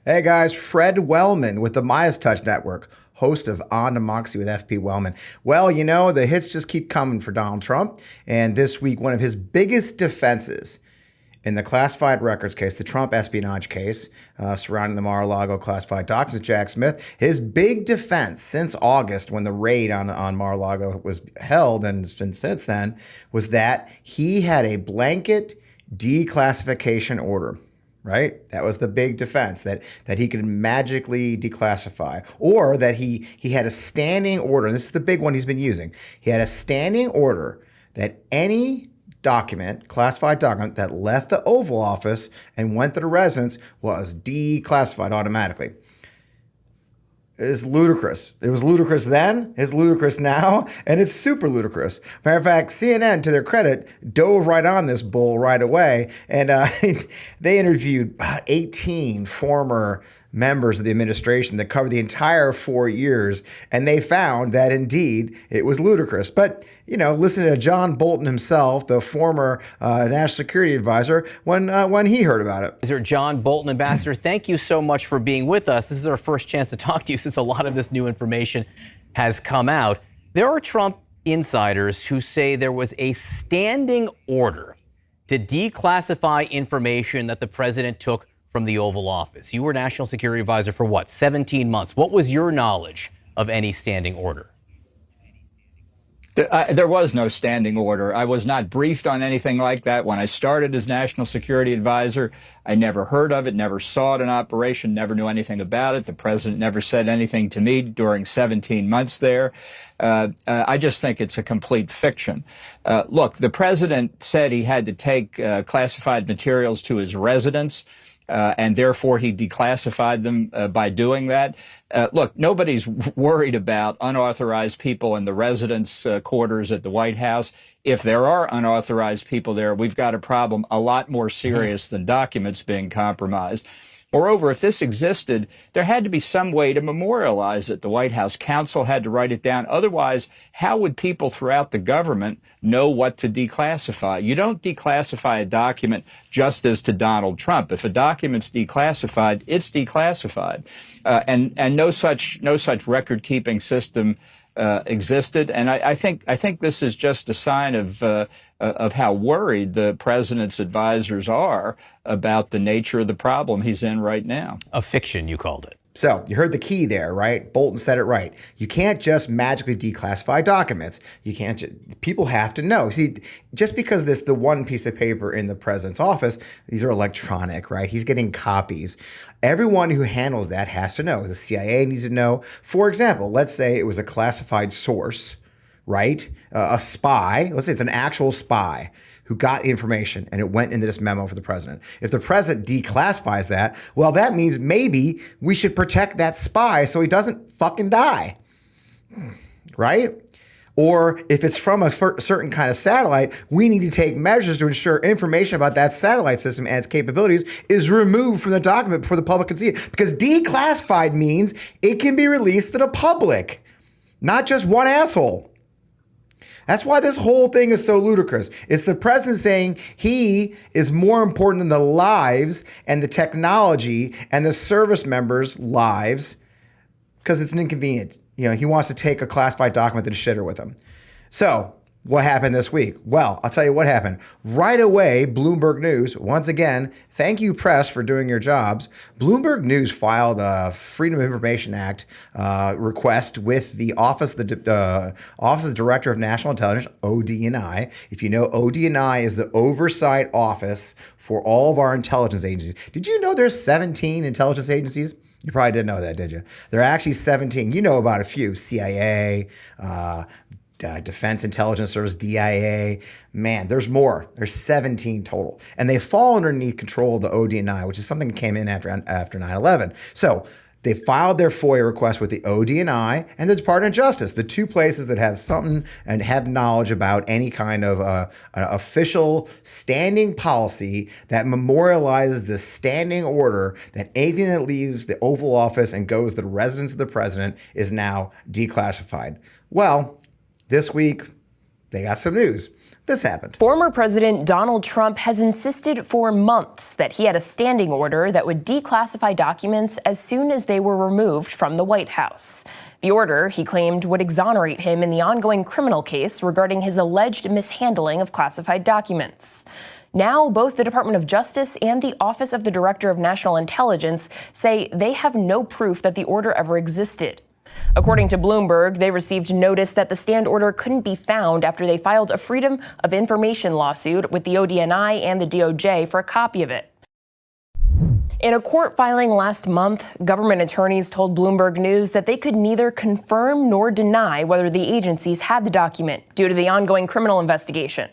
Hey guys, Fred Wellman with the MeidasTouch Network, host of On Democracy with FP Wellman. Well, the hits just keep coming for Donald Trump. And this week, one of his biggest defenses in the classified records case, the Trump espionage case surrounding the Mar-a-Lago classified documents with Jack Smith, his big defense since August when the raid on Mar-a-Lago was held and since then was that he had a blanket declassification order. Right? That was the big defense, that he could magically declassify, or that he had a standing order. And this is the big one he's been using. He had a standing order that any document, classified document, that left the Oval Office and went to the residence was declassified automatically. It's ludicrous. It was ludicrous then, it's ludicrous now, and it's super ludicrous. Matter of fact, CNN, to their credit, dove right on this bull right away, and they interviewed 18 former members of the administration that covered the entire 4 years, and they found that indeed it was ludicrous. But, listen to John Bolton himself, the former national security advisor, when he heard about it. Mr. John Bolton, Ambassador, thank you so much for being with us. This is our first chance to talk to you since a lot of this new information has come out. There are Trump insiders who say there was a standing order to declassify information that the president took from the Oval Office. You were National Security Advisor for what, 17 months? What was your knowledge of any standing order? There was no standing order. I was not briefed on anything like that. When I started as National Security Advisor, I never heard of it, never saw it in operation, never knew anything about it. The president never said anything to me during 17 months there. I just think it's a complete fiction. Look, the president said he had to take classified materials to his residence. And therefore he declassified them by doing that. Look, nobody's worried about unauthorized people in the residence quarters at the White House. If there are unauthorized people there, we've got a problem a lot more serious than documents being compromised. Moreover, if this existed, there had to be some way to memorialize it. The White House counsel had to write it down. Otherwise, how would people throughout the government know what to declassify? You don't declassify a document just as to Donald Trump. If a document's declassified, it's declassified. And no such record-keeping system existed. And I think this is just a sign of how worried the president's advisors are about the nature of the problem he's in right now. A fiction, you called it. So you heard the key there, right? Bolton said it right. You can't just magically declassify documents. You can't. People have to know. See, just because this the one piece of paper in the president's office, these are electronic, right? He's getting copies. Everyone who handles that has to know. The CIA needs to know. For example, let's say it was a classified source, right? A spy. Let's say it's an actual spy who got information and it went into this memo for the president. If the president declassifies that, well, that means maybe we should protect that spy so he doesn't fucking die, right? Or if it's from a certain kind of satellite, we need to take measures to ensure information about that satellite system and its capabilities is removed from the document before the public can see it. Because declassified means it can be released to the public, not just one asshole. That's why this whole thing is so ludicrous. It's the president saying he is more important than the lives and the technology and the service members' lives because it's an inconvenience. He wants to take a classified document to the shitter with him. So what happened this week? Well, I'll tell you what happened. Right away, Bloomberg News, once again, thank you, press, for doing your jobs. Bloomberg News filed a Freedom of Information Act request with the Office of the Director of National Intelligence, ODNI. If you know, ODNI is the oversight office for all of our intelligence agencies. Did you know there's 17 intelligence agencies? You probably didn't know that, did you? There are actually 17. You know about a few. CIA, Defense Intelligence Service, DIA. Man, there's more. There's 17 total. And they fall underneath control of the ODNI, which is something that came in after 9/11. So they filed their FOIA request with the ODNI and the Department of Justice, the two places that have something and have knowledge about any kind of an official standing policy that memorializes the standing order that anything that leaves the Oval Office and goes to the residence of the president is now declassified. Well, this week, they got some news. This happened. Former President Donald Trump has insisted for months that he had a standing order that would declassify documents as soon as they were removed from the White House. The order, he claimed, would exonerate him in the ongoing criminal case regarding his alleged mishandling of classified documents. Now, both the Department of Justice and the Office of the Director of National Intelligence say they have no proof that the order ever existed. According to Bloomberg, they received notice that the stand order couldn't be found after they filed a Freedom of Information lawsuit with the ODNI and the DOJ for a copy of it. In a court filing last month, government attorneys told Bloomberg News that they could neither confirm nor deny whether the agencies had the document due to the ongoing criminal investigation.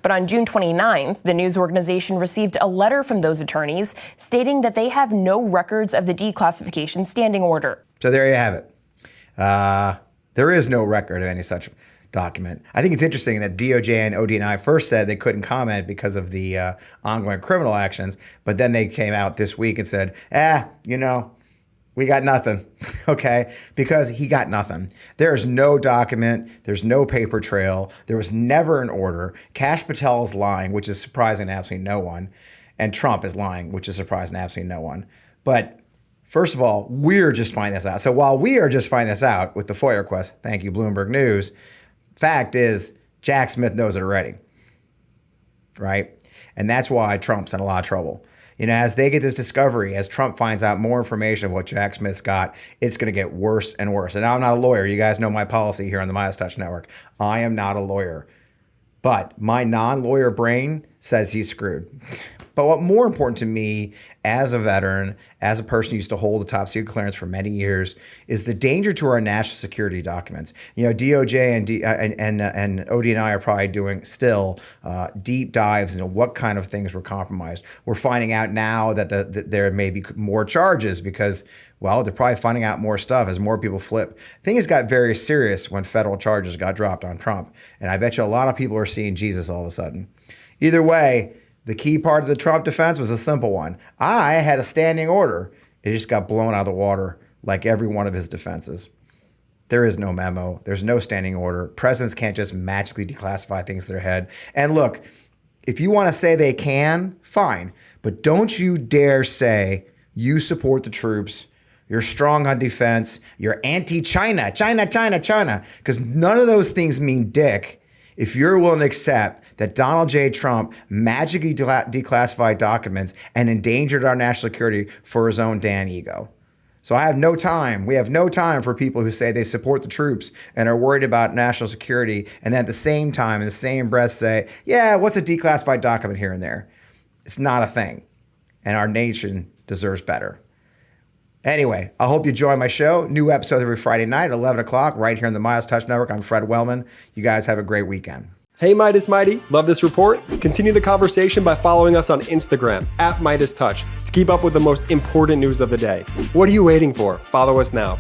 But on June 29th, the news organization received a letter from those attorneys stating that they have no records of the declassification standing order. So there you have it. There is no record of any such document. I think it's interesting that DOJ and ODNI first said they couldn't comment because of the ongoing criminal actions, but then they came out this week and said, we got nothing, okay? Because he got nothing. There is no document. There's no paper trail. There was never an order. Kash Patel is lying, which is surprising to absolutely no one. And Trump is lying, which is surprising to absolutely no one. But first of all, we're just finding this out. So while we are just finding this out with the FOIA request, thank you, Bloomberg News, fact is Jack Smith knows it already, right? And that's why Trump's in a lot of trouble. As they get this discovery, as Trump finds out more information of what Jack Smith's got, it's going to get worse and worse. And now I'm not a lawyer. You guys know my policy here on the MeidasTouch Network. I am not a lawyer. But my non-lawyer brain says he's screwed. But what more important to me as a veteran, as a person who used to hold the top secret clearance for many years, is the danger to our national security documents. DOJ and ODNI are probably doing still deep dives into what kind of things were compromised. We're finding out now that there may be more charges because, well, they're probably finding out more stuff as more people flip. Things got very serious when federal charges got dropped on Trump. And I bet you a lot of people are seeing Jesus all of a sudden. Either way, the key part of the Trump defense was a simple one. I had a standing order. It just got blown out of the water like every one of his defenses. There is no memo. There's no standing order. Presidents can't just magically declassify things to their head. And look, if you want to say they can, fine. But don't you dare say you support the troops, you're strong on defense, you're anti-China, China, because none of those things mean dick if you're willing to accept that Donald J. Trump magically declassified documents and endangered our national security for his own damn ego. So I have no time. We have no time for people who say they support the troops and are worried about national security and then at the same time, in the same breath say, yeah, what's a declassified document here and there? It's not a thing. And our nation deserves better. Anyway, I hope you enjoy my show. New episodes every Friday night at 11 o'clock right here on the MeidasTouch Network. I'm Fred Wellman. You guys have a great weekend. Hey Meidas Mighty, love this report? Continue the conversation by following us on Instagram at MeidasTouch to keep up with the most important news of the day. What are you waiting for? Follow us now.